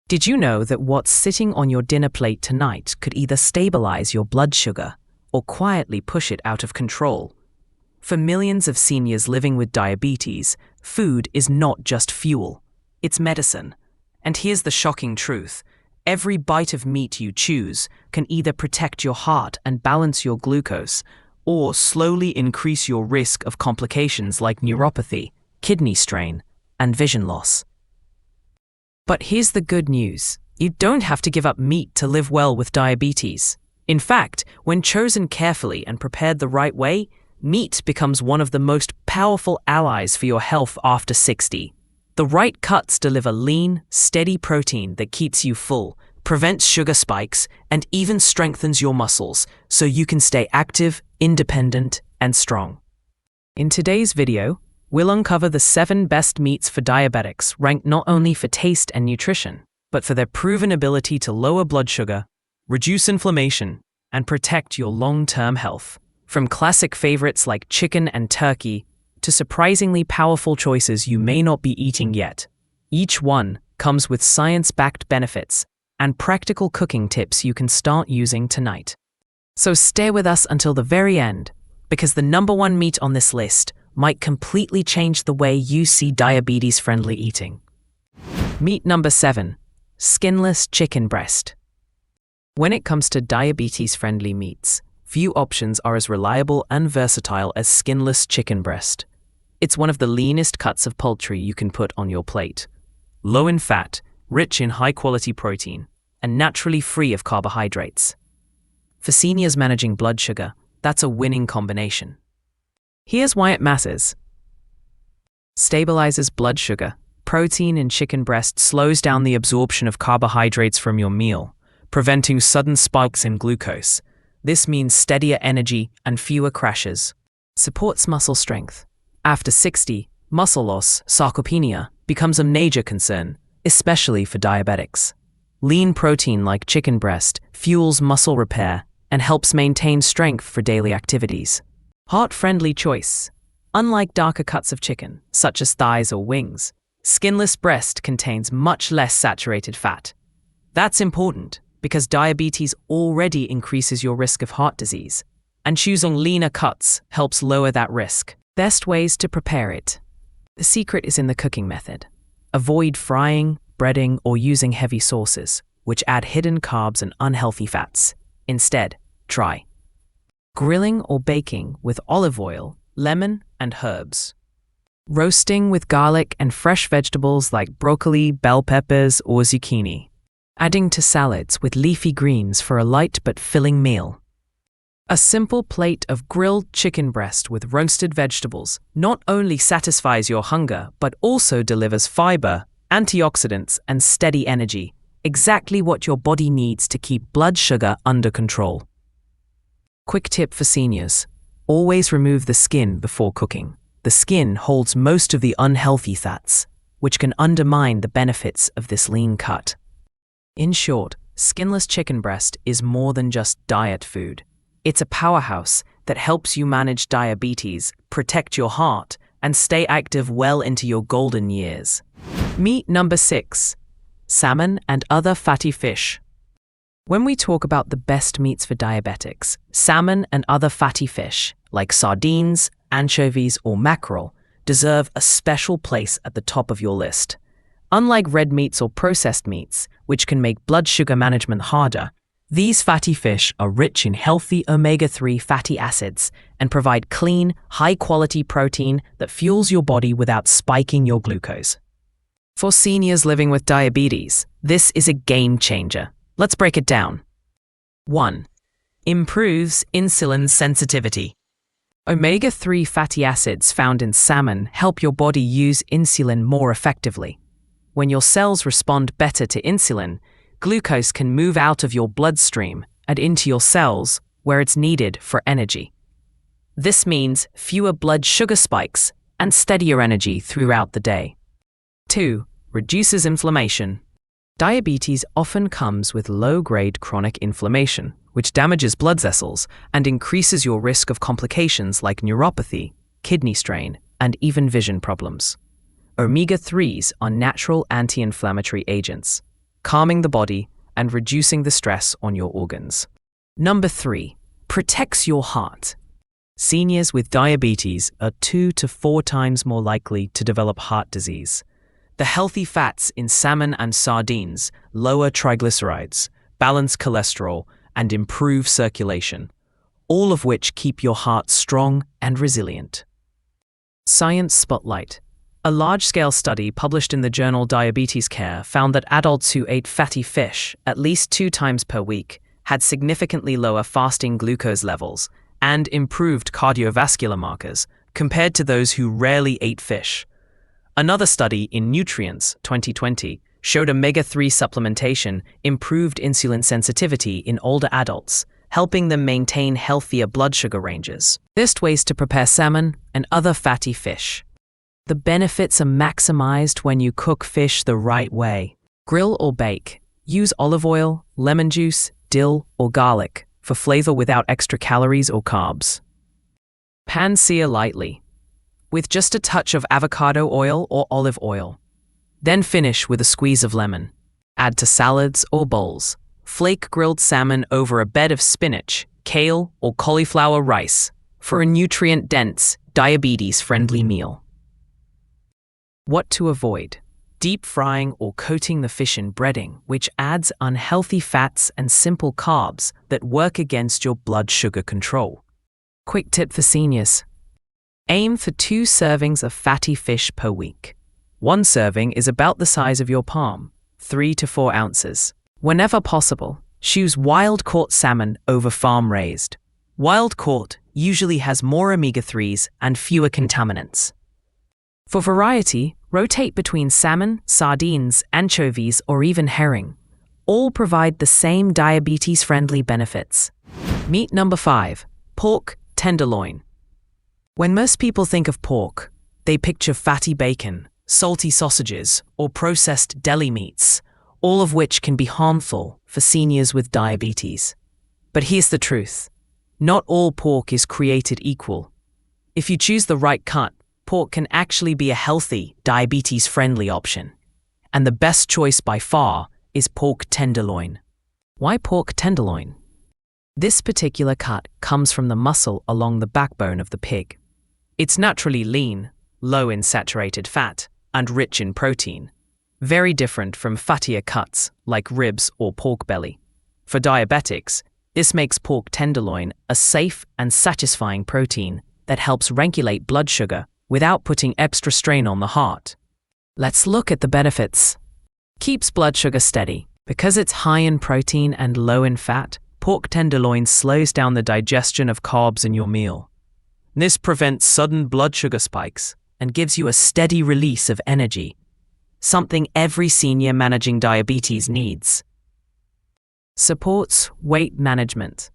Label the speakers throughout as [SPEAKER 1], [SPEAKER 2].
[SPEAKER 1] Did you know that what's sitting on your dinner plate tonight could either stabilize your blood sugar or quietly push it out of control? For millions of seniors living with diabetes, food is not just fuel, it's medicine. And here's the shocking truth. Every bite of meat you choose can either protect your heart and balance your glucose, or slowly increase your risk of complications like neuropathy, kidney strain, and vision loss. But here's the good news. You don't have to give up meat to live well with diabetes. In fact, when chosen carefully and prepared the right way, meat becomes one of the most powerful allies for your health after 60. The right cuts deliver lean, steady protein that keeps you full, prevents sugar spikes, and even strengthens your muscles so you can stay active, independent, and strong. In today's video, we'll uncover the 7 best meats for diabetics ranked not only for taste and nutrition, but for their proven ability to lower blood sugar, reduce inflammation, and protect your long-term health. From classic favorites like chicken and turkey to surprisingly powerful choices you may not be eating yet, each one comes with science-backed benefits and practical cooking tips you can start using tonight. So stay with us until the very end, because the number 1 meat on this list might completely change the way you see diabetes-friendly eating. Meat number 7, skinless chicken breast. When it comes to diabetes-friendly meats, few options are as reliable and versatile as skinless chicken breast. It's one of the leanest cuts of poultry you can put on your plate. Low in fat, rich in high-quality protein, and naturally free of carbohydrates. For seniors managing blood sugar, that's a winning combination. Here's why it matters. Stabilizes blood sugar. Protein in chicken breast slows down the absorption of carbohydrates from your meal, preventing sudden spikes in glucose. This means steadier energy and fewer crashes. Supports muscle strength. After 60, muscle loss, sarcopenia, becomes a major concern, especially for diabetics. Lean protein like chicken breast fuels muscle repair and helps maintain strength for daily activities. Heart-friendly choice. Unlike darker cuts of chicken, such as thighs or wings, skinless breast contains much less saturated fat. That's important because diabetes already increases your risk of heart disease, and choosing leaner cuts helps lower that risk. Best ways to prepare it. The secret is in the cooking method. Avoid frying, breading, or using heavy sauces, which add hidden carbs and unhealthy fats. Instead, try grilling or baking with olive oil, lemon, and herbs. Roasting with garlic and fresh vegetables like broccoli, bell peppers, or zucchini. Adding to salads with leafy greens for a light but filling meal. A simple plate of grilled chicken breast with roasted vegetables not only satisfies your hunger but also delivers fiber, antioxidants, and steady energy, exactly what your body needs to keep blood sugar under control. Quick tip for seniors. Always remove the skin before cooking. The skin holds most of the unhealthy fats, which can undermine the benefits of this lean cut. In short, skinless chicken breast is more than just diet food. It's a powerhouse that helps you manage diabetes, protect your heart, and stay active well into your golden years. Meat number 6, salmon and other fatty fish. When we talk about the best meats for diabetics, salmon and other fatty fish, like sardines, anchovies, or mackerel, deserve a special place at the top of your list. Unlike red meats or processed meats, which can make blood sugar management harder, these fatty fish are rich in healthy omega-3 fatty acids and provide clean, high-quality protein that fuels your body without spiking your glucose. For seniors living with diabetes, this is a game changer. Let's break it down. 1. Improves insulin sensitivity. Omega-3 fatty acids found in salmon help your body use insulin more effectively. When your cells respond better to insulin, glucose can move out of your bloodstream and into your cells where it's needed for energy. This means fewer blood sugar spikes and steadier energy throughout the day. 2. Reduces inflammation. Diabetes often comes with low-grade chronic inflammation, which damages blood vessels and increases your risk of complications like neuropathy, kidney strain, and even vision problems. Omega-3s are natural anti-inflammatory agents. calming the body and reducing the stress on your organs. Number 3. Protects your heart. Seniors with diabetes are 2 to 4 times more likely to develop heart disease. The healthy fats in salmon and sardines lower triglycerides, balance cholesterol, and improve circulation, all of which keep your heart strong and resilient. Science Spotlight. A large-scale study published in the journal Diabetes Care found that adults who ate fatty fish at least 2 times per week had significantly lower fasting glucose levels and improved cardiovascular markers compared to those who rarely ate fish. Another study in Nutrients 2020 showed omega-3 supplementation improved insulin sensitivity in older adults, helping them maintain healthier blood sugar ranges. Best ways to prepare salmon and other fatty fish. The benefits are maximized when you cook fish the right way. Grill or bake. Use olive oil, lemon juice, dill, or garlic for flavor without extra calories or carbs. Pan-sear lightly, with just a touch of avocado oil or olive oil. Then finish with a squeeze of lemon. Add to salads or bowls. Flake grilled salmon over a bed of spinach, kale, or cauliflower rice for a nutrient-dense, diabetes-friendly meal. What to avoid? Deep frying or coating the fish in breading, which adds unhealthy fats and simple carbs that work against your blood sugar control. Quick tip for seniors. Aim for 2 servings of fatty fish per week. 1 serving is about the size of your palm, 3 to 4 ounces. Whenever possible, choose wild-caught salmon over farm-raised. Wild-caught usually has more omega-3s and fewer contaminants. For variety, rotate between salmon, sardines, anchovies, or even herring. All provide the same diabetes-friendly benefits. Meat number 5. Pork tenderloin. When most people think of pork, they picture fatty bacon, salty sausages, or processed deli meats, all of which can be harmful for seniors with diabetes. But here's the truth. Not all pork is created equal. If you choose the right cut, pork can actually be a healthy, diabetes-friendly option. And the best choice by far is pork tenderloin. Why pork tenderloin? This particular cut comes from the muscle along the backbone of the pig. It's naturally lean, low in saturated fat, and rich in protein. Very different from fattier cuts like ribs or pork belly. For diabetics, this makes pork tenderloin a safe and satisfying protein that helps regulate blood sugar without putting extra strain on the heart. Let's look at the benefits. Keeps blood sugar steady. Because it's high in protein and low in fat, pork tenderloin slows down the digestion of carbs in your meal. This prevents sudden blood sugar spikes and gives you a steady release of energy, something every senior managing diabetes needs. Supports weight management.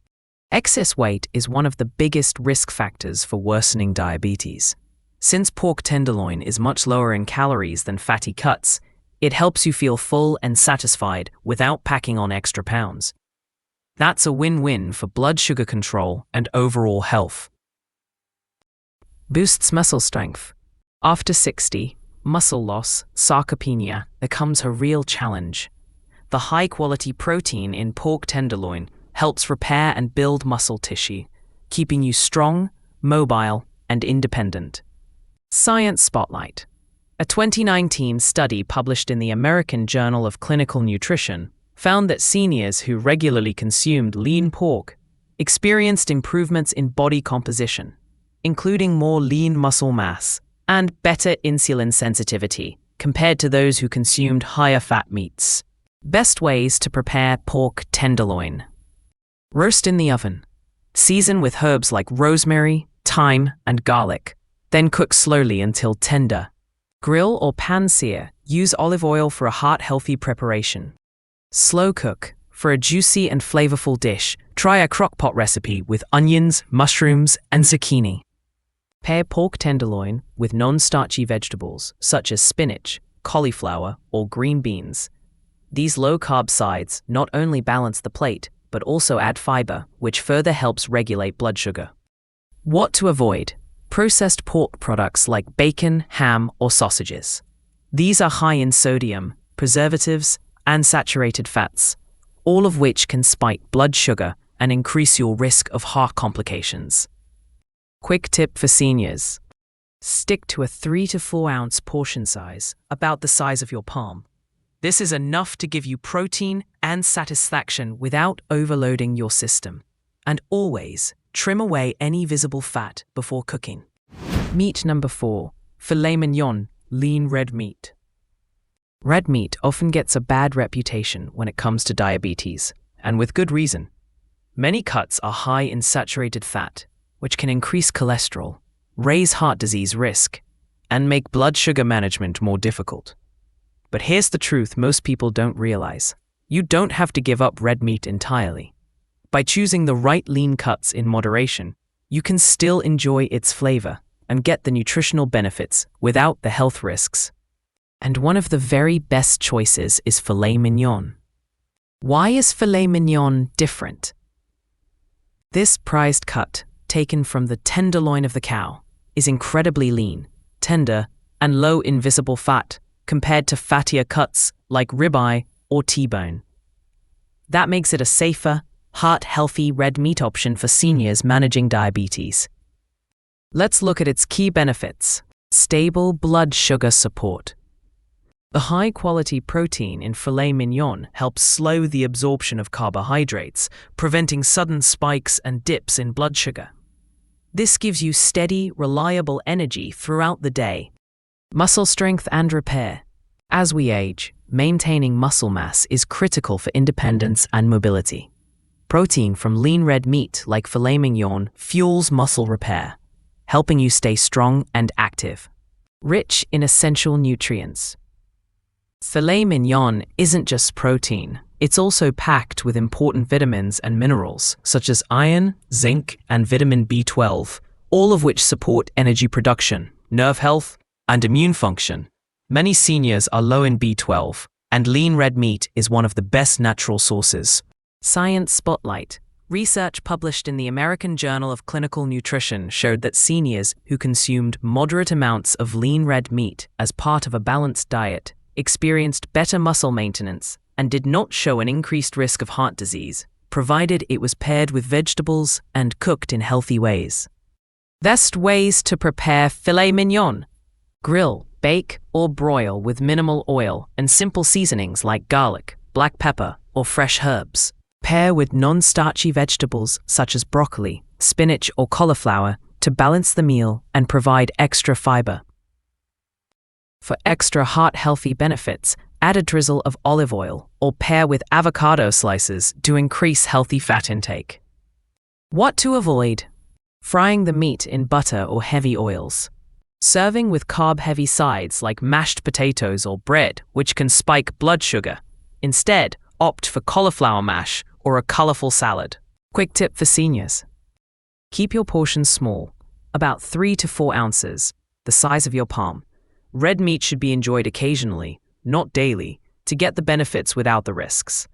[SPEAKER 1] Excess weight is one of the biggest risk factors for worsening diabetes. Since pork tenderloin is much lower in calories than fatty cuts, it helps you feel full and satisfied without packing on extra pounds. That's a win-win for blood sugar control and overall health. Boosts muscle strength. After 60, muscle loss, sarcopenia, becomes a real challenge. The high-quality protein in pork tenderloin helps repair and build muscle tissue, keeping you strong, mobile, and independent. Science Spotlight. A 2019 study published in the American Journal of Clinical Nutrition found that seniors who regularly consumed lean pork experienced improvements in body composition, including more lean muscle mass and better insulin sensitivity compared to those who consumed higher fat meats. Best ways to prepare pork tenderloin. Roast in the oven. Season with herbs like rosemary, thyme, and garlic. Then cook slowly until tender. Grill or pan-sear. Use olive oil for a heart-healthy preparation. Slow cook. For a juicy and flavorful dish, try a crock-pot recipe with onions, mushrooms, and zucchini. Pair pork tenderloin with non-starchy vegetables such as spinach, cauliflower, or green beans. These low-carb sides not only balance the plate, but also add fiber, which further helps regulate blood sugar. What to avoid? Processed pork products like bacon, ham, or sausages. These are high in sodium, preservatives, and saturated fats, all of which can spike blood sugar and increase your risk of heart complications. Quick tip for seniors. Stick to a 3 to 4 ounce portion size, about the size of your palm. This is enough to give you protein and satisfaction without overloading your system. And always trim away any visible fat before cooking. Meat number 4. Filet mignon, lean red meat. Red meat often gets a bad reputation when it comes to diabetes, and with good reason. Many cuts are high in saturated fat, which can increase cholesterol, raise heart disease risk, and make blood sugar management more difficult. But here's the truth most people don't realize. You don't have to give up red meat entirely. By choosing the right lean cuts in moderation, you can still enjoy its flavor and get the nutritional benefits without the health risks. And one of the very best choices is filet mignon. Why is filet mignon different? This prized cut, taken from the tenderloin of the cow, is incredibly lean, tender, and low in visible fat compared to fattier cuts like ribeye or T-bone. That makes it a safer, heart-healthy red meat option for seniors managing diabetes. Let's look at its key benefits. Stable blood sugar support. The high-quality protein in filet mignon helps slow the absorption of carbohydrates, preventing sudden spikes and dips in blood sugar. This gives you steady, reliable energy throughout the day. Muscle strength and repair. As we age, maintaining muscle mass is critical for independence and mobility. Protein from lean red meat like filet mignon fuels muscle repair, helping you stay strong and active. Rich in essential nutrients. Filet mignon isn't just protein, it's also packed with important vitamins and minerals such as iron, zinc, and vitamin B12, all of which support energy production, nerve health, and immune function. Many seniors are low in B12, and lean red meat is one of the best natural sources. Science Spotlight. Research published in the American Journal of Clinical Nutrition showed that seniors who consumed moderate amounts of lean red meat as part of a balanced diet experienced better muscle maintenance and did not show an increased risk of heart disease, provided it was paired with vegetables and cooked in healthy ways. Best ways to prepare filet mignon. Grill, bake, or broil with minimal oil and simple seasonings like garlic, black pepper, or fresh herbs. Pair with non-starchy vegetables such as broccoli, spinach, or cauliflower to balance the meal and provide extra fiber. For extra heart-healthy benefits, add a drizzle of olive oil or pair with avocado slices to increase healthy fat intake. What to avoid? Frying the meat in butter or heavy oils. Serving with carb-heavy sides like mashed potatoes or bread, which can spike blood sugar. Instead, opt for cauliflower mash or a colorful salad. Quick tip for seniors. Keep your portions small, about 3 to 4 ounces, the size of your palm. Red meat should be enjoyed occasionally, not daily, to get the benefits without the risks.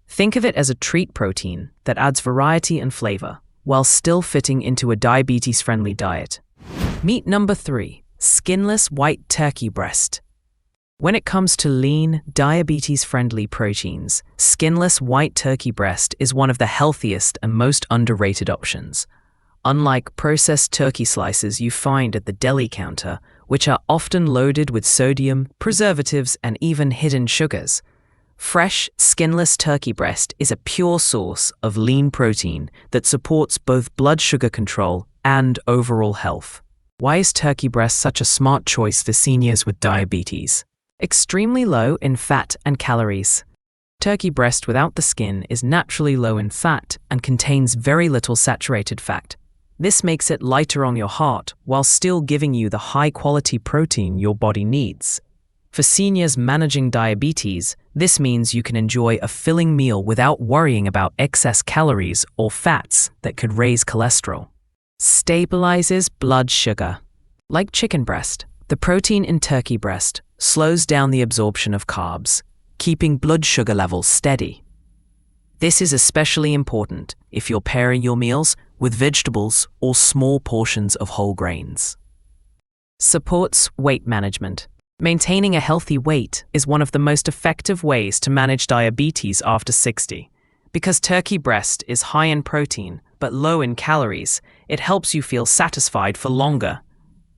[SPEAKER 1] Think of it as a treat protein that adds variety and flavor, while still fitting into a diabetes-friendly diet. Meat number 3, skinless white turkey breast. When it comes to lean, diabetes-friendly proteins, skinless white turkey breast is one of the healthiest and most underrated options. Unlike processed turkey slices you find at the deli counter, which are often loaded with sodium, preservatives, and even hidden sugars, fresh, skinless turkey breast is a pure source of lean protein that supports both blood sugar control and overall health. Why is turkey breast such a smart choice for seniors with diabetes? Extremely low in fat and calories. Turkey breast without the skin is naturally low in fat and contains very little saturated fat. This makes it lighter on your heart while still giving you the high-quality protein your body needs. For seniors managing diabetes, this means you can enjoy a filling meal without worrying about excess calories or fats that could raise cholesterol. Stabilizes blood sugar. Like chicken breast, the protein in turkey breast slows down the absorption of carbs, keeping blood sugar levels steady. This is especially important if you're pairing your meals with vegetables or small portions of whole grains. Supports weight management. Maintaining a healthy weight is one of the most effective ways to manage diabetes after 60. Because turkey breast is high in protein but low in calories, it helps you feel satisfied for longer,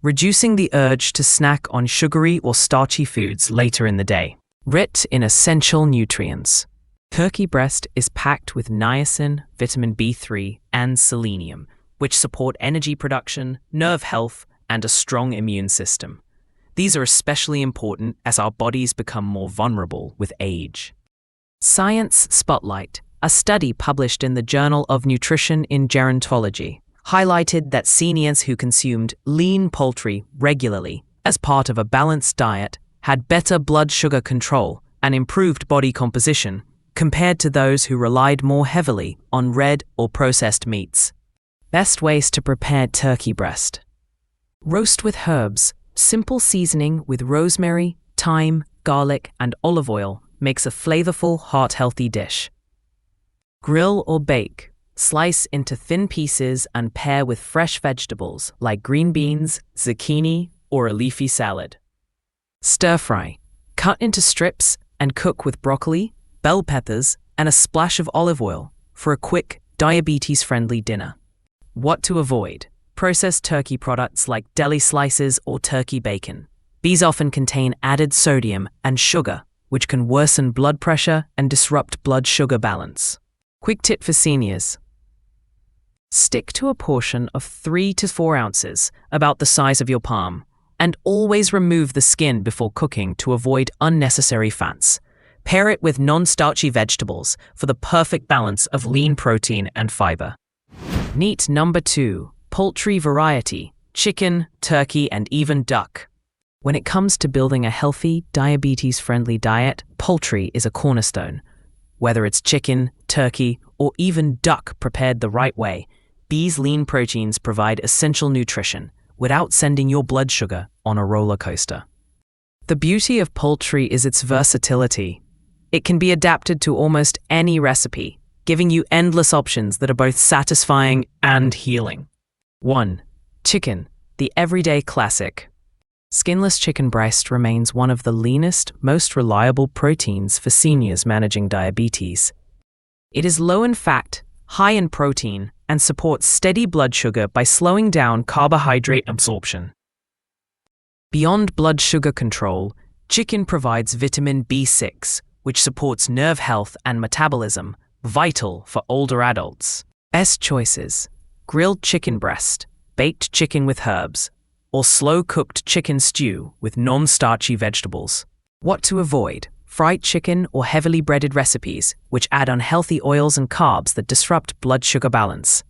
[SPEAKER 1] reducing the urge to snack on sugary or starchy foods later in the day. Rich in essential nutrients. Turkey breast is packed with niacin, vitamin B3, and selenium, which support energy production, nerve health, and a strong immune system. These are especially important as our bodies become more vulnerable with age. Science Spotlight, a study published in the Journal of Nutrition in Gerontology, highlighted that seniors who consumed lean poultry regularly as part of a balanced diet had better blood sugar control and improved body composition compared to those who relied more heavily on red or processed meats. Best ways to prepare turkey breast. Roast with herbs. Simple seasoning with rosemary, thyme, garlic, and olive oil makes a flavorful, heart-healthy dish. Grill or bake. Slice into thin pieces and pair with fresh vegetables like green beans, zucchini, or a leafy salad. Stir-fry. Cut into strips and cook with broccoli, bell peppers, and a splash of olive oil for a quick, diabetes-friendly dinner. What to avoid. Processed turkey products like deli slices or turkey bacon. These often contain added sodium and sugar, which can worsen blood pressure and disrupt blood sugar balance. Quick tip for seniors. Stick to a portion of 3 to 4 ounces, about the size of your palm, and always remove the skin before cooking to avoid unnecessary fats. Pair it with non-starchy vegetables for the perfect balance of lean protein and fiber. Neat number 2. Poultry variety, chicken, turkey, and even duck. When it comes to building a healthy, diabetes-friendly diet, poultry is a cornerstone. Whether it's chicken, turkey, or even duck prepared the right way, these lean proteins provide essential nutrition without sending your blood sugar on a roller coaster. The beauty of poultry is its versatility. It can be adapted to almost any recipe, giving you endless options that are both satisfying and healing. 1. Chicken, the everyday classic. Skinless chicken breast remains one of the leanest, most reliable proteins for seniors managing diabetes. It is low in fat, high in protein, and supports steady blood sugar by slowing down carbohydrate absorption. Beyond blood sugar control, chicken provides vitamin B6, which supports nerve health and metabolism, vital for older adults. Best choices. Grilled chicken breast, baked chicken with herbs, or slow-cooked chicken stew with non-starchy vegetables. What to avoid. Fried chicken or heavily breaded recipes, which add unhealthy oils and carbs that disrupt blood sugar balance.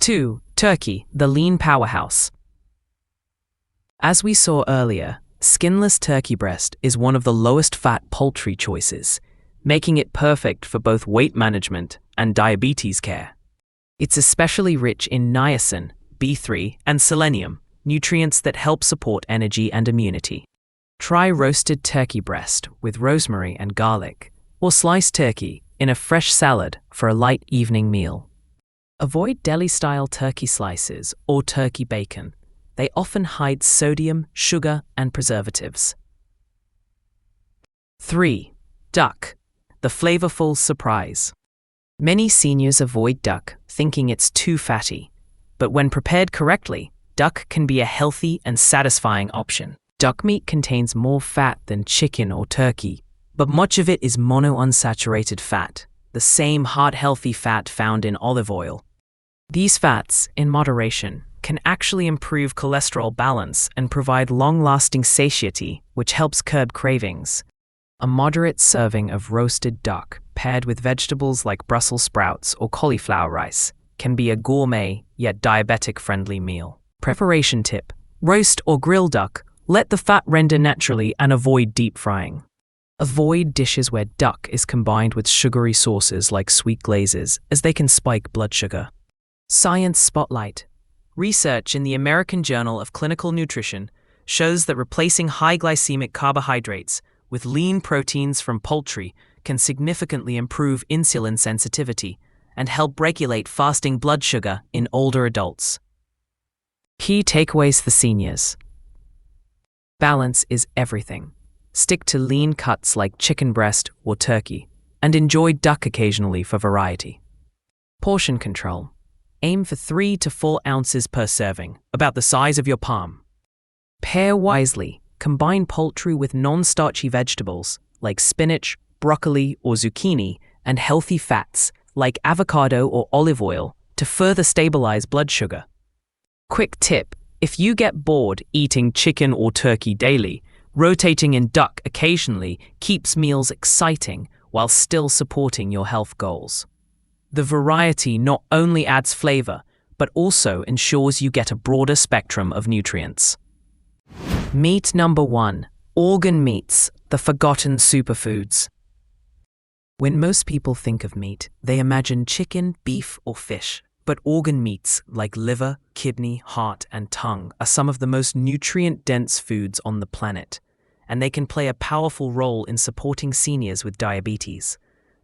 [SPEAKER 1] 2. Turkey, the lean powerhouse. As we saw earlier, skinless turkey breast is one of the lowest fat poultry choices, making it perfect for both weight management and diabetes care. It's especially rich in niacin, B3, and selenium, nutrients that help support energy and immunity. Try roasted turkey breast with rosemary and garlic, or sliced turkey in a fresh salad for a light evening meal. Avoid deli-style turkey slices or turkey bacon. They often hide sodium, sugar, and preservatives. 3. Duck, the flavorful surprise. Many seniors avoid duck, thinking it's too fatty. But when prepared correctly, duck can be a healthy and satisfying option. Duck meat contains more fat than chicken or turkey, but much of it is monounsaturated fat, the same heart-healthy fat found in olive oil. These fats, in moderation, can actually improve cholesterol balance and provide long-lasting satiety, which helps curb cravings. A moderate serving of roasted duck, paired with vegetables like Brussels sprouts or cauliflower rice, can be a gourmet yet diabetic-friendly meal. Preparation tip. Roast or grill duck. Let the fat render naturally and avoid deep frying. Avoid dishes where duck is combined with sugary sauces like sweet glazes, as they can spike blood sugar. Science Spotlight. Research in the American Journal of Clinical Nutrition shows that replacing high glycemic carbohydrates with lean proteins from poultry can significantly improve insulin sensitivity and help regulate fasting blood sugar in older adults. Key takeaways for seniors. Balance is everything. Stick to lean cuts like chicken breast or turkey, and enjoy duck occasionally for variety. Portion control. Aim for 3 to 4 ounces per serving, about the size of your palm. Pair wisely. Combine poultry with non-starchy vegetables like spinach, broccoli, or zucchini, and healthy fats like avocado or olive oil to further stabilize blood sugar. Quick tip: if you get bored eating chicken or turkey daily, rotating in duck occasionally keeps meals exciting while still supporting your health goals. The variety not only adds flavor, but also ensures you get a broader spectrum of nutrients. Meat number 1. Organ meats, the forgotten superfoods. When most people think of meat, they imagine chicken, beef, or fish. But organ meats like liver, kidney, heart, and tongue are some of the most nutrient-dense foods on the planet, and they can play a powerful role in supporting seniors with diabetes.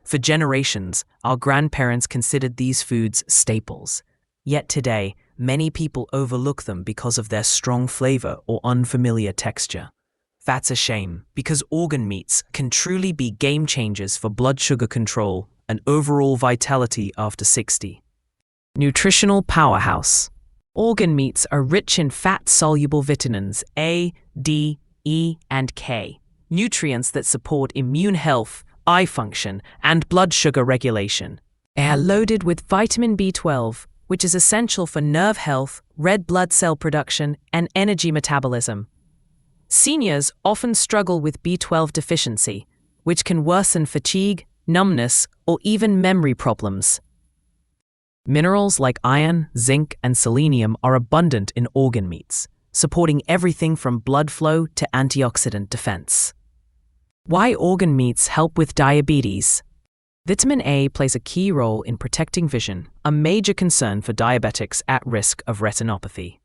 [SPEAKER 1] For generations, our grandparents considered these foods staples. Yet today, many people overlook them because of their strong flavor or unfamiliar texture. That's a shame, because organ meats can truly be game changers for blood sugar control and overall vitality after 60. Nutritional powerhouse. Organ meats are rich in fat-soluble vitamins A, D, E, and K, nutrients that support immune health, eye function, and blood sugar regulation. They are loaded with vitamin B12, which is essential for nerve health, red blood cell production, and energy metabolism. Seniors often struggle with B12 deficiency, which can worsen fatigue, numbness, or even memory problems. Minerals like iron, zinc, and selenium are abundant in organ meats, supporting everything from blood flow to antioxidant defense. Why organ meats help with diabetes? Vitamin A plays a key role in protecting vision, a major concern for diabetics at risk of retinopathy.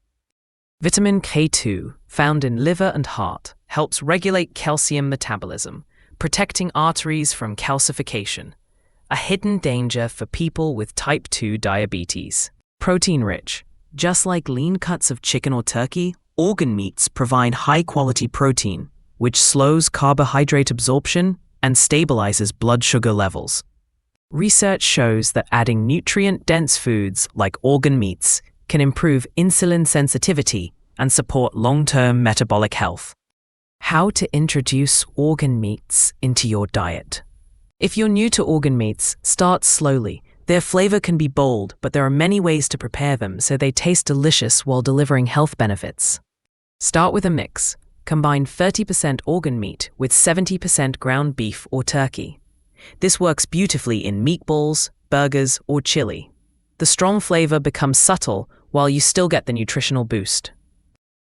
[SPEAKER 1] Vitamin K2, found in liver and heart, helps regulate calcium metabolism, protecting arteries from calcification, a hidden danger for people with type 2 diabetes. Protein-rich. Just like lean cuts of chicken or turkey, organ meats provide high-quality protein, which slows carbohydrate absorption and stabilizes blood sugar levels. Research shows that adding nutrient-dense foods like organ meats can improve insulin sensitivity and support long-term metabolic health. How to introduce organ meats into your diet. If you're new to organ meats, start slowly. Their flavor can be bold, but there are many ways to prepare them so they taste delicious while delivering health benefits. Start with a mix. Combine 30% organ meat with 70% ground beef or turkey. This works beautifully in meatballs, burgers, or chili. The strong flavor becomes subtle while you still get the nutritional boost.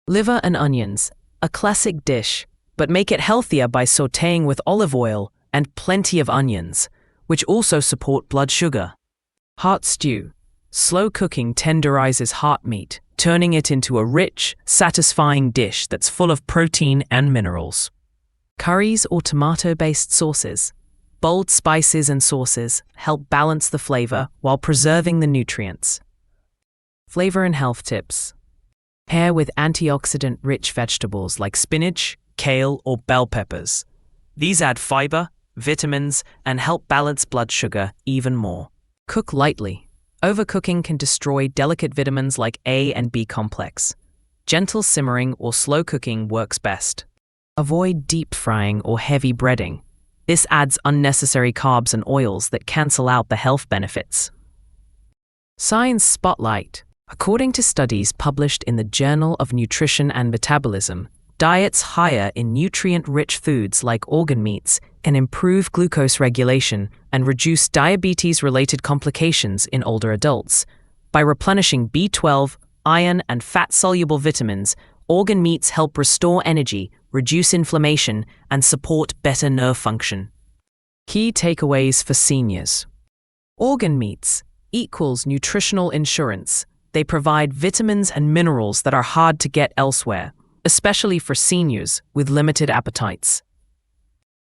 [SPEAKER 1] Liver and onions, a classic dish, but make it healthier by sautéing with olive oil and plenty of onions, which also support blood sugar. Heart stew. Slow cooking tenderizes heart meat, turning it into a rich, satisfying dish that's full of protein and minerals. Curries or tomato-based sauces. Bold spices and sauces help balance the flavor while preserving the nutrients. Flavor and health tips. Pair with antioxidant-rich vegetables like spinach, kale, or bell peppers. These add fiber, vitamins, and help balance blood sugar even more. Cook lightly. Overcooking can destroy delicate vitamins like A and B complex. Gentle simmering or slow cooking works best. Avoid deep frying or heavy breading. This adds unnecessary carbs and oils that cancel out the health benefits. Science Spotlight. According to studies published in the Journal of Nutrition and Metabolism, diets higher in nutrient-rich foods like organ meats can improve glucose regulation and reduce diabetes-related complications in older adults. By replenishing B12, iron, and fat-soluble vitamins, organ meats help restore energy, reduce inflammation, and support better nerve function. Key takeaways for seniors. Organ meats equals nutritional insurance. They provide vitamins and minerals that are hard to get elsewhere, especially for seniors with limited appetites.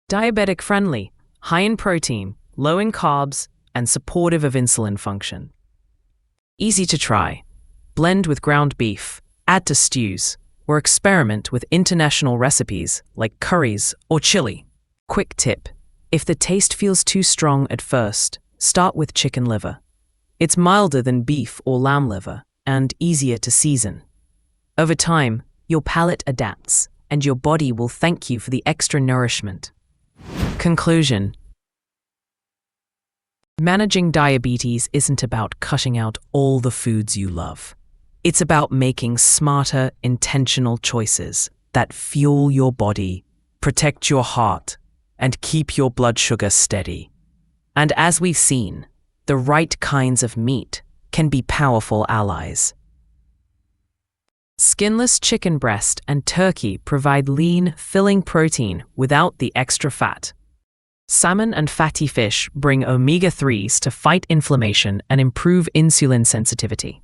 [SPEAKER 1] Diabetic-friendly, high in protein, low in carbs, and supportive of insulin function. Easy to try. Blend with ground beef. Add to stews. or experiment with international recipes like curries or chili. Quick tip: if the taste feels too strong at first, start with chicken liver. It's milder than beef or lamb liver and easier to season. Over time, your palate adapts, and your body will thank you for the extra nourishment. Conclusion: managing diabetes isn't about cutting out all the foods you love. It's about making smarter, intentional choices that fuel your body, protect your heart, and keep your blood sugar steady. And as we've seen, the right kinds of meat can be powerful allies. Skinless chicken breast and turkey provide lean, filling protein without the extra fat. Salmon and fatty fish bring omega-3s to fight inflammation and improve insulin sensitivity.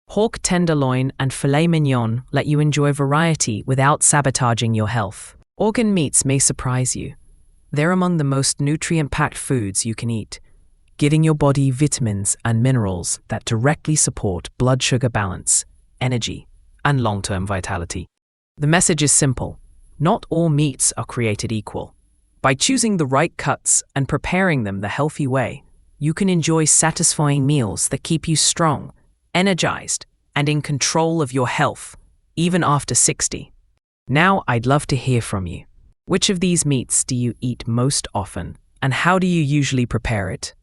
[SPEAKER 1] Pork tenderloin and filet mignon let you enjoy variety without sabotaging your health. Organ meats may surprise you. They're among the most nutrient-packed foods you can eat, giving your body vitamins and minerals that directly support blood sugar balance, energy, and long-term vitality. The message is simple: not all meats are created equal. By choosing the right cuts and preparing them the healthy way, you can enjoy satisfying meals that keep you strong, energized, and in control of your health, even after 60. Now I'd love to hear from you. Which of these meats do you eat most often, and how do you usually prepare it?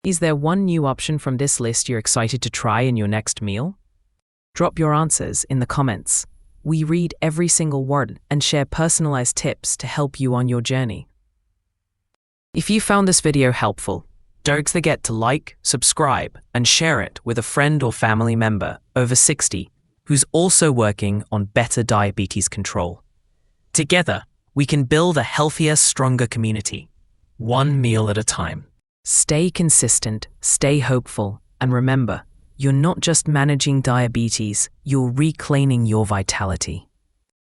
[SPEAKER 1] Is there one new option from this list you're excited to try in your next meal? Drop your answers in the comments. We read every single word and share personalized tips to help you on your journey. If you found this video helpful, don't forget to like, subscribe, and share it with a friend or family member over 60 who's also working on better diabetes control. Together, we can build a healthier, stronger community, one meal at a time. Stay consistent, stay hopeful, and remember, you're not just managing diabetes, you're reclaiming your vitality.